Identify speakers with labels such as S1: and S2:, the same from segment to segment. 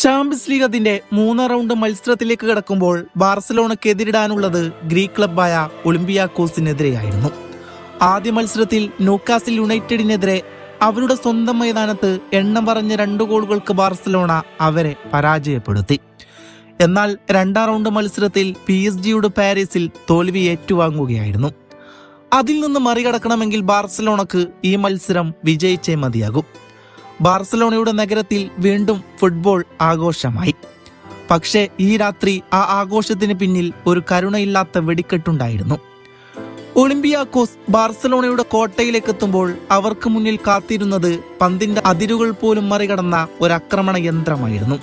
S1: Champions league അതിന്റെ 3ാം round മത്സരത്തിലേക്ക് കടക്കുമ്പോൾ ബാർസലോണയ്ക്ക് എതിരിടാനുള്ളത് ഗ്രീക്ക് ക്ലബ്ബായ ഒളിമ്പിയാക്കോസിനെതിരെയായിരുന്നു. ആദ്യ മത്സരത്തിൽ ന്യൂകാസിൽ യുണൈറ്റഡിനെതിരെ അവരുടെ സ്വന്തം മൈതാനത്ത് എണ്ണം പറഞ്ഞ 2 ഗോളുകൾക്ക് ബാർസലോണ അവരെ പരാജയപ്പെടുത്തി. എന്നാൽ 2ാം റൗണ്ട് മത്സരത്തിൽ PSG പാരീസിൽ തോൽവി ഏറ്റുവാങ്ങുകയായിരുന്നു. അതിൽ നിന്ന് മറികടക്കണമെങ്കിൽ ബാർസലോണക്ക് ഈ മത്സരം വിജയിച്ചേ മതിയാകും. ബാർസലോണയുടെ നഗരത്തിൽ വീണ്ടും ഫുട്ബോൾ ആഘോഷമായി. പക്ഷേ ഈ രാത്രി ആ ആഘോഷത്തിന് പിന്നിൽ ഒരു കരുണയില്ലാത്ത വെടിക്കെട്ടുണ്ടായിരുന്നു. ഒളിമ്പിയാക്കോസ് ബാർസലോണയുടെ കോട്ടയിലേക്ക് എത്തുമ്പോൾ അവർക്ക് മുന്നിൽ കാത്തിരുന്നത് പന്തിന്റെ അതിരുകൾ പോലും മറികടന്ന ഒരു ആക്രമണ യന്ത്രമായിരുന്നു.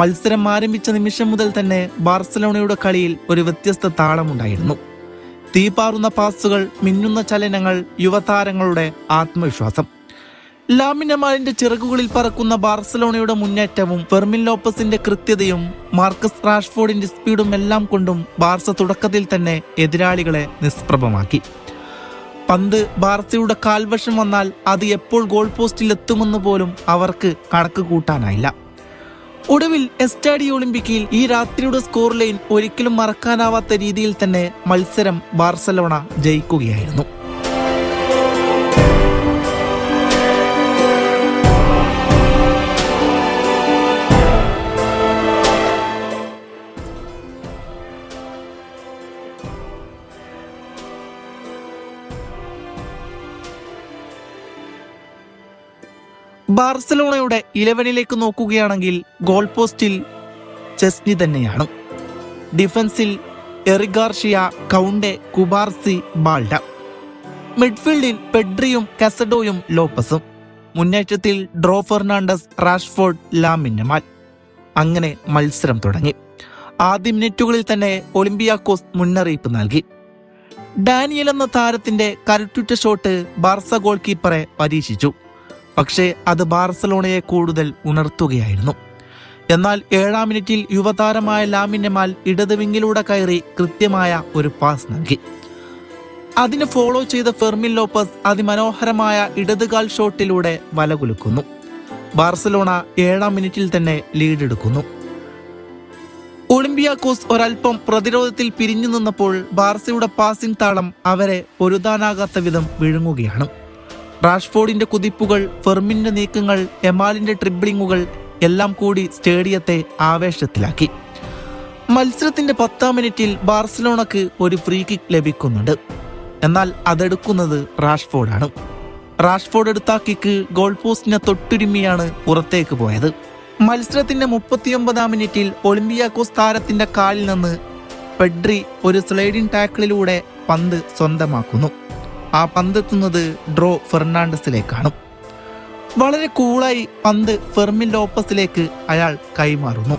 S1: മത്സരം ആരംഭിച്ച നിമിഷം മുതൽ തന്നെ ബാർസലോണയുടെ കളിയിൽ ഒരു വ്യത്യസ്ത താളമുണ്ടായിരുന്നു. തീപാറുന്ന പാസുകൾ, മിന്നുന്ന ചലനങ്ങൾ, യുവതാരങ്ങളുടെ ആത്മവിശ്വാസം. ലാമിൻ യമാലിന്റെ ചിറകുകളിൽ പറക്കുന്ന ബാർസലോണയുടെ മുന്നേറ്റവും ഫെർമിൻ ലോപ്പസിന്റെ കൃത്യതയും മാർക്കസ് റാഷ്ഫോർഡിന്റെ സ്പീഡും എല്ലാം കൊണ്ടും ബാർസ തുടക്കത്തിൽ തന്നെ എതിരാളികളെ നിഷ്പ്രഭമാക്കി. പന്ത് ബാർസയുടെ കാൽവശം വന്നാൽ അത് എപ്പോൾ ഗോൾ പോസ്റ്റിൽ എത്തുമെന്ന് പോലും അവർക്ക് കണക്ക് കൂട്ടാനായില്ല. ഒടുവിൽ എസ്റ്റാഡിയോ ഒളിമ്പിക്കിൽ ഈ രാത്രിയുടെ സ്കോർ ലൈൻ ഒരിക്കലും മറക്കാനാവാത്ത രീതിയിൽ തന്നെ മത്സരം ബാർസലോണ ജയിക്കുകയായിരുന്നു. ബാർസലോണയുടെ 11 നോക്കുകയാണെങ്കിൽ ഗോൾ പോസ്റ്റിൽ ചെസ്നി തന്നെയാണ്. ഡിഫൻസിൽ Eric Garcia, Kounde, Cubarsi, Balde. മിഡ്ഫീൽഡിൽ പെഡ്രിയും കാസഡോയും ലോപ്പസും. മുന്നേറ്റത്തിൽ Dro Fernandez, Rashford, Lamine Yamal. അങ്ങനെ മത്സരം തുടങ്ങി. ആദ്യ മിനിറ്റുകളിൽ തന്നെ ഒളിമ്പിയാക്കോസ് മുന്നറിയിപ്പ് നൽകി. ഡാനിയൽ എന്ന താരത്തിന്റെ കരുത്തുറ്റ ഷോട്ട് ബാർസ ഗോൾ കീപ്പറെ പരീക്ഷിച്ചു. പക്ഷേ അത് ബാർസലോണയെ കൂടുതൽ ഉണർത്തുകയായിരുന്നു. എന്നാൽ 7ാം മിനിറ്റിൽ യുവതാരമായ ലാമിൻ യമാൽ ഇടത് വിങ്ങിലൂടെ കയറി കൃത്യമായ ഒരു പാസ് നൽകി. അതിന് ഫോളോ ചെയ്ത ഫെർമിൻ ലോപ്പസ് അതിമനോഹരമായ ഇടതുകാൽ ഷോട്ടിലൂടെ വലകുലുക്കുന്നു. ബാർസലോണ 7ാം മിനിറ്റിൽ തന്നെ ലീഡെടുക്കുന്നു. ഒളിമ്പിയാക്കോസ് ഒരൽപ്പം പ്രതിരോധത്തിൽ പിരിഞ്ഞു നിന്നപ്പോൾ ബാർസയുടെ പാസിംഗ് താളം അവരെ പൊരുതാനാകാത്ത വിധം വിഴുങ്ങുകയാണ്. റാഷ്ഫോർഡിന്റെ കുതിപ്പുകൾ, ഫെർമിന്റെ നീക്കങ്ങൾ, യമാലിന്റെ ട്രിബ്ലിങ്ങുകൾ എല്ലാം കൂടി സ്റ്റേഡിയത്തെ ആവേശത്തിലാക്കി. മത്സരത്തിന്റെ 10ാം മിനിറ്റിൽ ബാർസലോണക്ക് ഒരു ഫ്രീ കിക്ക് ലഭിക്കുന്നുണ്ട്. എന്നാൽ അതെടുക്കുന്നത് റാഷ്ഫോർഡാണ്. റാഷ്ഫോർഡ് എടുത്ത കിക്ക് ഗോൾ പോസ്റ്റിനെ തൊട്ടുരുമ്മിയാണ് പുറത്തേക്ക് പോയത്. മത്സരത്തിന്റെ 39ാം മിനിറ്റിൽ ഒളിമ്പിയാക്കോസ് താരത്തിന്റെ കാലിൽ നിന്ന് പെഡ്രി ഒരു സ്ലൈഡിംഗ് ടാക്കിളിലൂടെ പന്ത് സ്വന്തമാക്കുന്നു. ആ പന്തെത്തുന്നത് ഡ്രോ ഫെർണാണ്ടസിലേക്കാണ്. വളരെ കൂളായി പന്ത് ഫെർമിൻ ലോപ്പസിലേക്ക് അയാൾ കൈമാറുന്നു.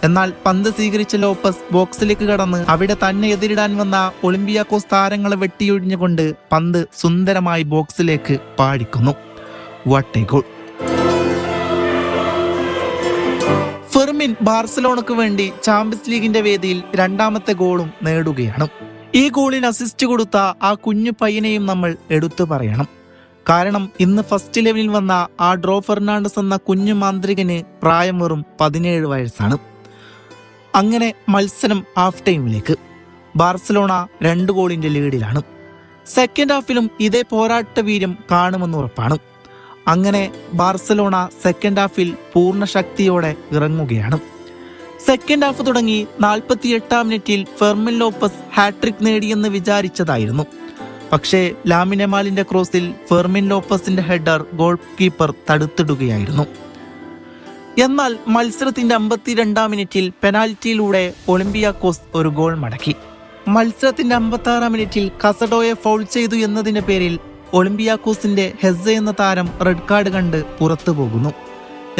S1: എന്നാൽ പന്ത് സ്വീകരിച്ച ലോപ്പസ് ബോക്സിലേക്ക് കടന്ന് അവിടെ തന്നെ എതിരിടാൻ വന്ന ഒളിമ്പിയാക്കോസ് താരങ്ങളെ വെട്ടിയൊഴിഞ്ഞുകൊണ്ട് പന്ത് സുന്ദരമായി ബോക്സിലേക്ക് പാടിക്കുന്നു. What a goal! ഫെർമിൻ ബാർസലോണക്ക് വേണ്ടി ചാമ്പ്യൻസ് ലീഗിന്റെ വേദിയിൽ 2ാമത്തെ ഗോളും നേടുകയാണ്. ഈ ഗോളിന് അസിസ്റ്റ് കൊടുത്ത ആ കുഞ്ഞു പയ്യനെയും നമ്മൾ എടുത്തു പറയണം. കാരണം ഇന്ന് ഫസ്റ്റ് 11 വന്ന ആ ഡ്രോ ഫെർണാണ്ടസ് എന്ന കുഞ്ഞു മാന്ത്രികന് പ്രായം വെറും 17 വയസ്സാണ്. അങ്ങനെ മത്സരം ഹാഫ് ടൈമിലേക്ക്. ബാർസലോണ 2 ഗോളിന്റെ ലീഡിലാണ്. സെക്കൻഡ് ഹാഫിലും ഇതേ പോരാട്ട വീര്യം കാണുമെന്ന് ഉറപ്പാണ്. അങ്ങനെ ബാർസലോണ സെക്കൻഡ് ഹാഫിൽ പൂർണ്ണ ശക്തിയോടെ ഇറങ്ങുകയാണ്. സെക്കൻഡ് ഹാഫ് തുടങ്ങി 48ാം മിനിറ്റിൽ ഫെർമിൻ ലോപ്പസ് ഹാട്രിക് നേടിയെന്ന് വിചാരിച്ചതായിരുന്നു. പക്ഷേ ലാമിൻ യമാലിന്റെ ക്രോസിൽ ഫെർമിൻ ലോപ്പസിന്റെ ഹെഡർ ഗോൾ കീപ്പർ തടുത്തിടുകയായിരുന്നു. എന്നാൽ മത്സരത്തിന്റെ 52ാം മിനിറ്റിൽ പെനാൽറ്റിയിലൂടെ ഒളിമ്പിയാക്കോസ് ഒരു ഗോൾ മടക്കി. മത്സരത്തിന്റെ 56ാം മിനിറ്റിൽ കാസഡോയെ ഫൗൾ ചെയ്തു എന്നതിന്റെ പേരിൽ ഒളിമ്പിയാക്കോസിന്റെ ഹെസ്സ എന്ന താരം റെഡ് കാർഡ് കണ്ട് പുറത്തു പോകുന്നു.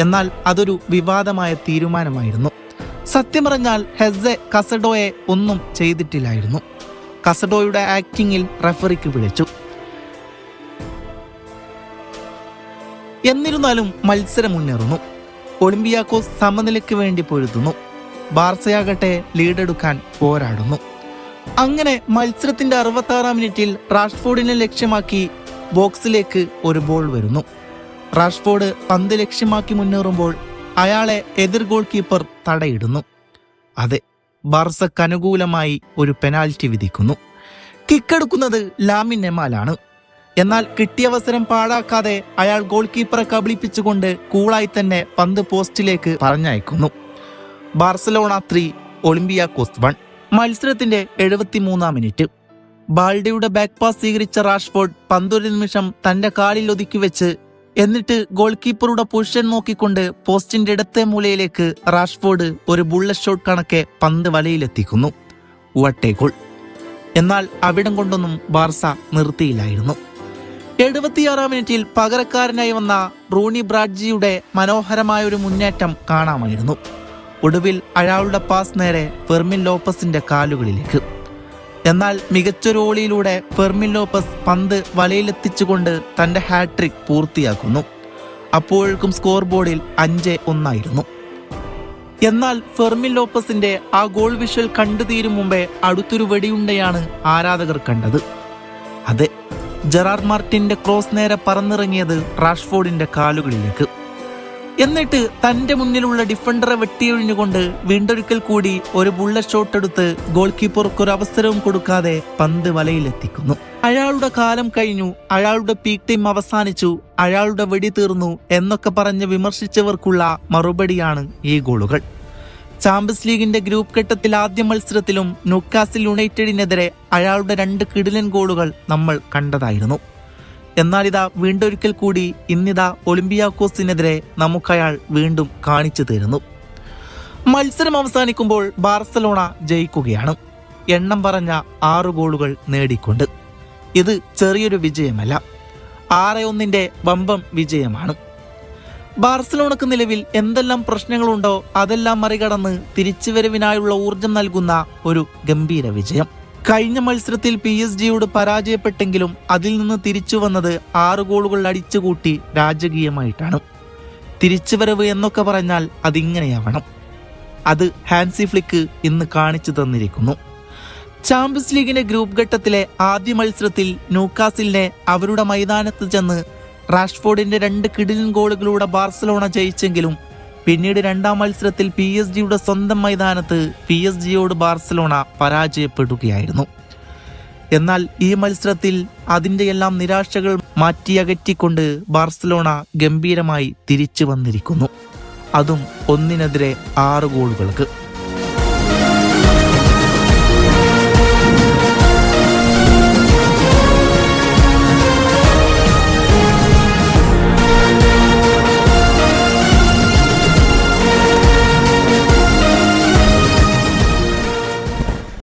S1: എന്നാൽ അതൊരു വിവാദമായ തീരുമാനമായിരുന്നു. സത്യം പറഞ്ഞാൽ ഹെസ്സെ കാസഡോയെ ഒന്നും ചെയ്തിട്ടില്ലായിരുന്നു. കാസഡോയുടെ ആക്ടിങ്ങിൽ റഫറിക്ക് വിളിച്ചു. എന്നിരുന്നാലും മത്സരം മുന്നേറുന്നു. ഒളിമ്പിയാക്കോസ് സമനിലയ്ക്ക് വേണ്ടി പൊരുതുന്നു. ബാർസയാകട്ടെ ലീഡെടുക്കാൻ പോരാടുന്നു. അങ്ങനെ മത്സരത്തിന്റെ 66ാം മിനിറ്റിൽ റാഷ്ഫോർഡിനെ ലക്ഷ്യമാക്കി ബോക്സിലേക്ക് ഒരു ബോൾ വരുന്നു. റാഷ്ഫോർഡ് പന്ത് ലക്ഷ്യമാക്കി മുന്നേറുമ്പോൾ അയാളെ എതിർ ഗോൾ കീപ്പർ തടയിടുന്നു. അതെ, ബാർസക്ക് അനുകൂലമായി ഒരു പെനാൽറ്റി വിധിക്കുന്നു. കിക്കെടുക്കുന്നത് ലാമിൻ യമാലാണ്. എന്നാൽ കിട്ടിയ അവസരം പാഴാക്കാതെ അയാൾ ഗോൾ കീപ്പറെ കബളിപ്പിച്ചുകൊണ്ട് കൂളായി തന്നെ പന്ത് പോസ്റ്റിലേക്ക് പറഞ്ഞയക്കുന്നു. ബാർസലോണ 3 ഒളിമ്പിയാക്കോസ് 1. മത്സരത്തിന്റെ 73-ാം മിനിറ്റ്. ബാൾഡയുടെ ബാക്ക് പാസ് സ്വീകരിച്ച റാഷ്ഫോർഡ് പന്തൊരു നിമിഷം തന്റെ കാലിൽ ഒതുക്കി വെച്ച് എന്നിട്ട് ഗോൾ കീപ്പറുടെ പൊസിഷൻ നോക്കിക്കൊണ്ട് പോസ്റ്റിന്റെ ഇടത്തെ മൂലയിലേക്ക് റാഷ്ഫോർഡ് ഒരു ബുള്ളറ്റ് ഷോട്ട് കണക്കെ പന്ത് വലയിലെത്തിക്കുന്നു. വട്ടേ ഗോൾ. എന്നാൽ അവിടം കൊണ്ടൊന്നും ബാർസ നിർത്തിയില്ലായിരുന്നു. 76-ാം മിനിറ്റിൽ പകരക്കാരനായി വന്ന റൂണി ബ്രാഡ്ജിയുടെ മനോഹരമായ ഒരു മുന്നേറ്റം കാണാമായിരുന്നു. ഒടുവിൽ അയാളുടെ പാസ് നേരെ ഫെർമിൻ ലോപ്പസിന്റെ കാലുകളിലേക്ക്. എന്നാൽ മികച്ചൊരു ഓളിയിലൂടെ ഫെർമിൻ ലോപ്പസ് പന്ത് വലയിലെത്തിച്ചുകൊണ്ട് തന്റെ ഹാട്രിക് പൂർത്തിയാക്കുന്നു. അപ്പോഴേക്കും സ്കോർ ബോർഡിൽ 5-1 എന്നാൽ ഫെർമിൻ ലോപ്പസിന്റെ ആ ഗോൾ വിഷ്വൽ കണ്ടു തീരും മുമ്പേ അടുത്തൊരു വെടിയുണ്ടയാണ് ആരാധകർ കണ്ടത്. അതെ, ജെറാർഡ് മാർട്ടിന്റെ ക്രോസ് നേരെ പറന്നിറങ്ങിയത് റാഷ്ഫോർഡിന്റെ കാലുകളിലേക്ക്. എന്നിട്ട് തന്റെ മുന്നിലുള്ള ഡിഫൻഡറെ വെട്ടിയൊഴിഞ്ഞുകൊണ്ട് വീണ്ടൊരിക്കൽ കൂടി ഒരു ബുള്ളറ്റ് ഷോട്ട് എടുത്ത് ഗോൾ കീപ്പർക്ക് ഒരു അവസരവും കൊടുക്കാതെ പന്ത് വലയിലെത്തിക്കുന്നു. അയാളുടെ കാലം കഴിഞ്ഞു, അയാളുടെ പീക്ക് ടൈം അവസാനിച്ചു, അയാളുടെ വെടി തീർന്നു എന്നൊക്കെ പറഞ്ഞ് വിമർശിച്ചവർക്കുള്ള മറുപടിയാണ് ഈ ഗോളുകൾ. ചാമ്പ്യൻസ് ലീഗിന്റെ ഗ്രൂപ്പ് ഘട്ടത്തിൽ ആദ്യ മത്സരത്തിലും ന്യൂക്കാസിൽ യുണൈറ്റഡിനെതിരെ അയാളുടെ 2 കിടിലൻ ഗോളുകൾ നമ്മൾ കണ്ടതായിരുന്നു. എന്നാൽ ഇതാ വീണ്ടൊരിക്കൽ കൂടി ഇന്നിതാ ഒളിമ്പിയാക്കോസിനെതിരെ നമുക്കയാൾ വീണ്ടും കാണിച്ചു തരുന്നു. മത്സരം അവസാനിക്കുമ്പോൾ ബാർസലോണ ജയിക്കുകയാണ്, എണ്ണം പറഞ്ഞ 6 ഗോളുകൾ നേടിക്കൊണ്ട്. ഇത് ചെറിയൊരു വിജയമല്ല, 6-1 വമ്പം വിജയമാണ്. ബാർസലോണക്ക് നിലവിൽ എന്തെല്ലാം പ്രശ്നങ്ങളുണ്ടോ അതെല്ലാം മറികടന്ന് തിരിച്ചുവരവിനായുള്ള ഊർജം നൽകുന്ന ഒരു ഗംഭീര വിജയം. കഴിഞ്ഞ മത്സരത്തിൽ PSG പരാജയപ്പെട്ടെങ്കിലും അതിൽ നിന്ന് തിരിച്ചു വന്നത് 6 ഗോളുകൾ അടിച്ചുകൂട്ടി രാജകീയമായിട്ടാണ്. തിരിച്ചുവരവ് എന്നൊക്കെ പറഞ്ഞാൽ അതിങ്ങനെയാവണം. അത് ഹാൻസി ഫ്ലിക്ക് ഇന്ന് കാണിച്ചു തന്നിരിക്കുന്നു. ചാമ്പ്യൻസ് ലീഗിന്റെ ഗ്രൂപ്പ് ഘട്ടത്തിലെ ആദ്യ മത്സരത്തിൽ ന്യൂക്കാസിലിനെ അവരുടെ മൈതാനത്ത് ചെന്ന് റാഷ്ഫോർഡിന്റെ 2 കിടിലൻ ഗോളുകളുടെ ബാർസലോണ ജയിച്ചെങ്കിലും പിന്നീട് 2ാം മത്സരത്തിൽ PSG സ്വന്തം മൈതാനത്ത് PSG ബാർസലോണ പരാജയപ്പെടുകയായിരുന്നു. എന്നാൽ ഈ മത്സരത്തിൽ അതിന്റെ എല്ലാം നിരാശകൾ മാറ്റിയകറ്റിക്കൊണ്ട് ബാർസലോണ ഗംഭീരമായി തിരിച്ചു വന്നിരിക്കുന്നു, അതും 1-6 ഗോളുകൾക്ക്.